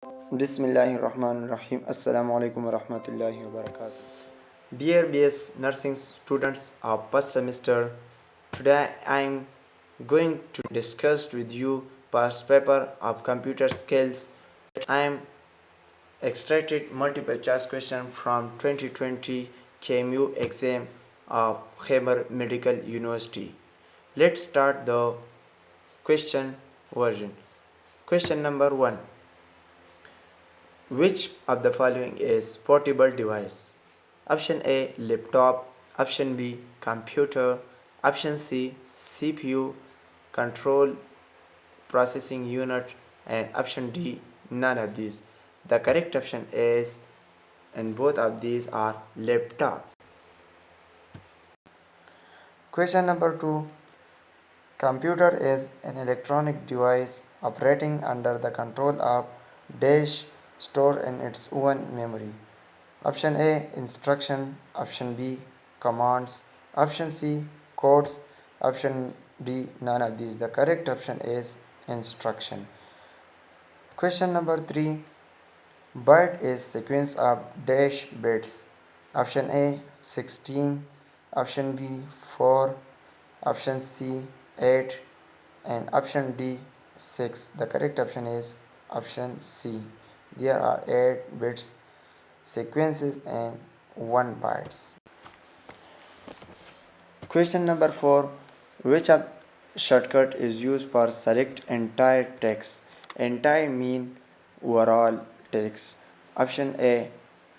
Bismillahirrahmanirrahim. Assalamu alaikum wa rahmatullahi wa barakatuh. Dear BS nursing students of first semester, today I am going to discuss with you past paper of computer skills. I am extracted multiple choice question from 2020 KMU exam of Khyber Medical University. Let's start the question version. Question number 1. Which of the following is portable device? Option A laptop, option B computer, option C CPU, control processing unit, and option D none of these. The correct option is, and both of these are laptop. Question number 2. Computer is an electronic device operating under the control of dash stored in its own memory. Option A instruction, option B commands, option C codes, option D none of these. The correct option is instruction. Question number 3. Byte is sequence of dash bits. Option A 16, option B 4, option C 8, and option D 6. The correct option is option C. There are 8 bits sequences and 1 bytes. Question number 4. Which of shortcut is used for select entire text? Entire mean overall text. Option A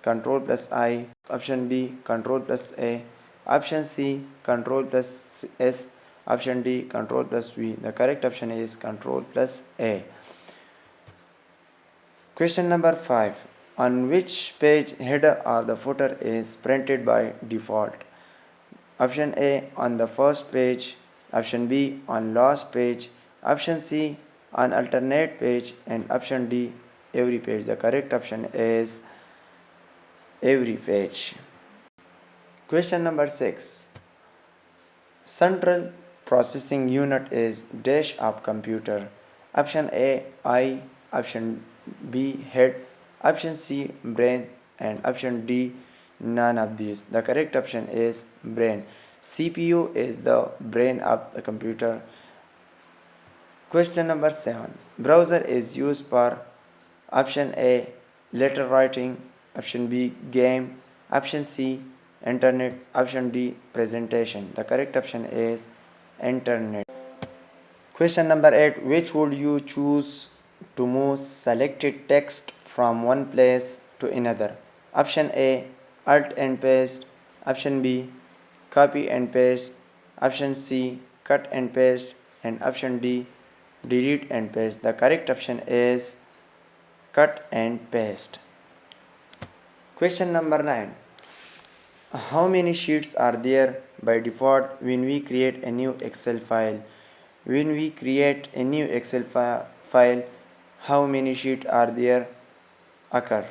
control plus I, option B control plus A, option C control plus S, option D control plus V. The correct option is control plus A. Question number 5. On which page header or the footer is printed by default? Option A on the first page, option B on last page, option C on alternate page, and option D every page. The correct option is every page. Question number 6. Central processing unit is dash of computer. Option A eye, option B head, option C brain, and option D none of these. The correct option is brain. CPU is the brain of the computer. Question number 7. Browser is used for option A letter writing, option B game, option C internet, option D presentation. The correct option is internet. Question number 8. Which would you choose to move selected text from one place to another? Option A alt and paste, option B copy and paste, option C cut and paste, and option D delete and paste. The correct option is cut and paste. Question number 9. How many sheets are there by default when we create a new Excel file? When we create a new Excel file, how many sheets are there occur?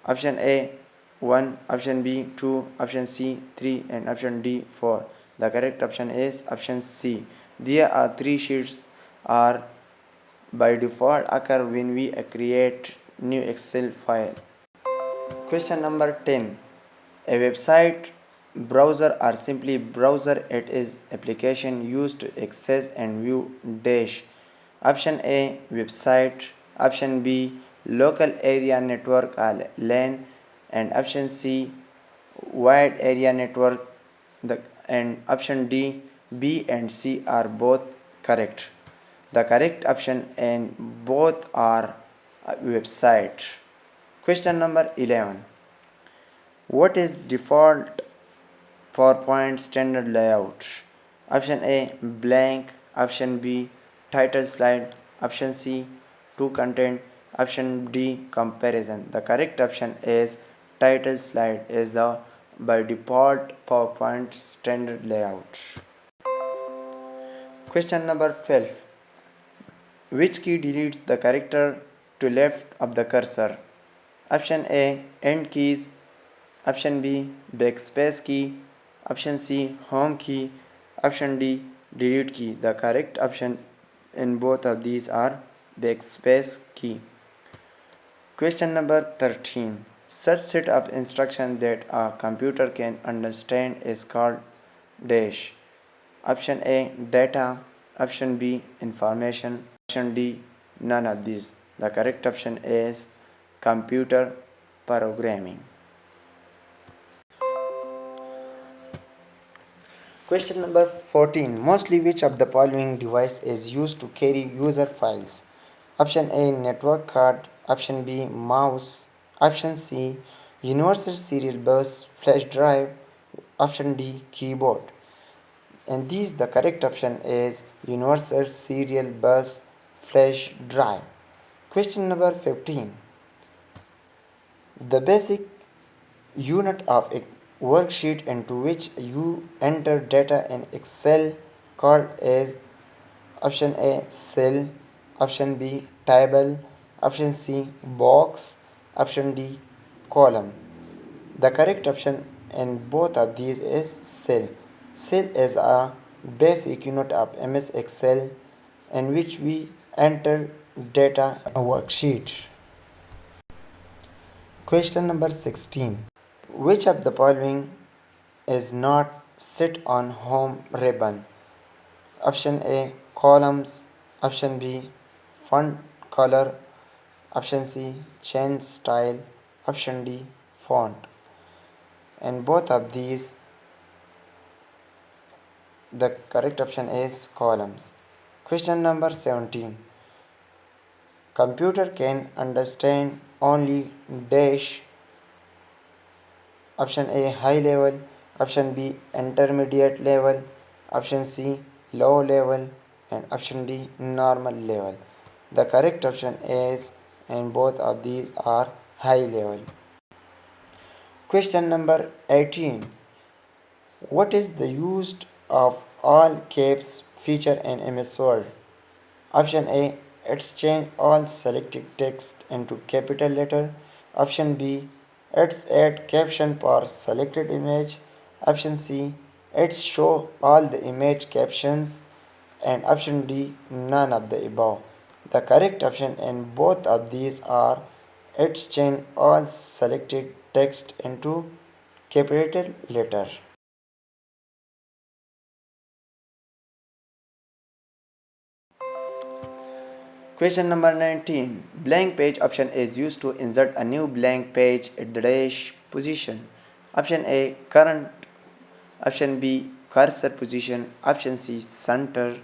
Option A 1, option B 2, option C 3, and option D 4. The correct option is option C. There are 3 sheets are by default occur when we create new Excel file. Question number 10. A website browser or simply browser, it is application used to access and view dash. Option A website, option B local area network or LAN, and option C wide area network, and option D B and C are both correct. The correct option in both are website. Question number 11. What is default PowerPoint standard layout? Option A blank, option B title slide, option C to content, option D comparison. The correct option is title slide is the by default PowerPoint standard layout. Question number 12. Which key deletes the character to left of the cursor? Option A end keys, option B backspace key, option C home key, option D delete key. The correct option in both of these are backspace key. Question number 13. Such set of instructions that a computer can understand is called dash. Option A data, option B information, option D none of these. The correct option is computer programming. Question number 14. Mostly which of the following device is used to carry user files? Option A network card, option B mouse, option C universal serial bus flash drive, option D keyboard. And these the correct option is universal serial bus flash drive. Question number 15. The basic unit of a worksheet into which you enter data in Excel called as option A cell, option B table, option C box, option D column. The correct option in both of these is cell. Cell is a basic unit of MS Excel in which we enter data in a worksheet. Question number 16. Which of the following is not sit on home ribbon? Option A columns, option B font color, option C change style, option D font. And both of these the correct option is columns. Question number 17. Computer can understand only dash. Option A high level, option B intermediate level, option C low level, and option D normal level. The correct option is, and both of these are high level. Question number 18. What is the use of all caps feature in MS Word? Option A exchange all selected text into capital letter. Option B it's add caption for selected image. Option C it's show all the image captions. And option D none of the above. The correct option in both of these are exchange all selected text into capital letter. Question number 19. Blank page option is used to insert a new blank page at the dash position. Option A current, option B cursor position, option C center,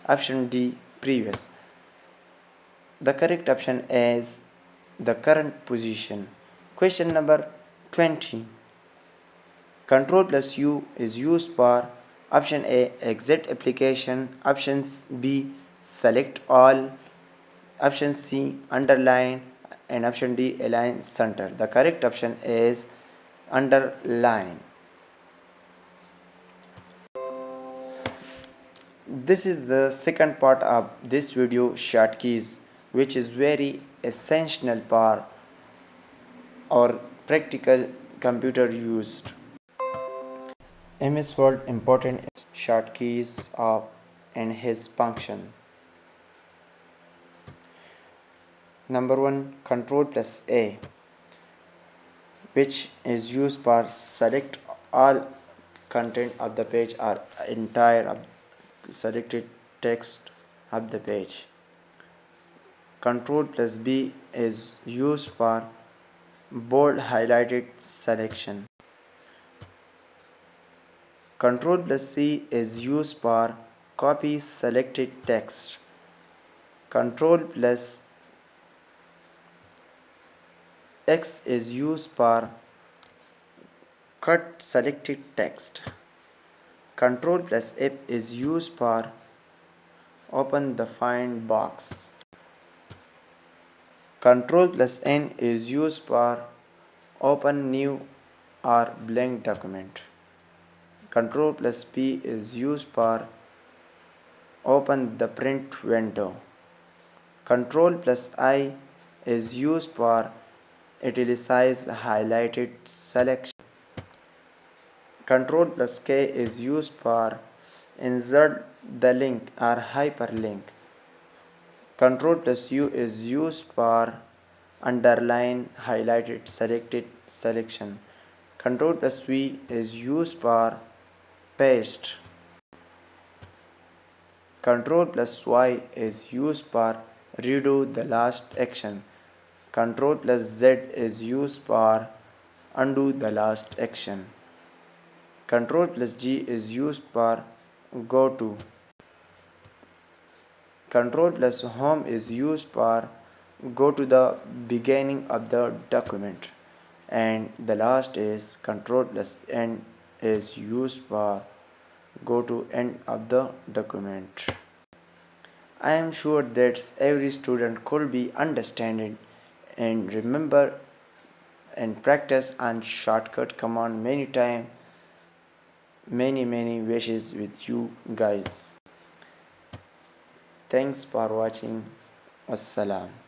option D previous. The correct option is the current position. Question number 20. Control plus U is used for option A exit application, option B select all, option C underline, and option D align center. The correct option is underline. This is the second part of this video shortkeys, which is very essential for our practical computer used. MS Word important shortkeys of and his function. Number 1 Control plus A, which is used for select all content of the page or entire selected text of the page. Control plus B is used for bold highlighted selection. Control plus C is used for copy selected text. Control plus X is used for cut selected text. Control plus F is used for open the find box. Control plus N is used for open new or blank document. Control plus P is used for open the print window. Control plus I is used for italicize highlighted selection. Control plus K is used for insert the link or hyperlink. Control plus U is used for underline, highlighted, selected, selection. Control plus V is used for paste. Control plus Y is used for redo the last action. Control plus Z is used for undo the last action. Control plus G is used for go to. Control plus home is used for go to the beginning of the document. And the last is control plus end is used for go to end of the document. I am sure that every student could be understanding and remember and practice and shortcut command many times. Many wishes with you guys. Thanks for watching. Wassalam.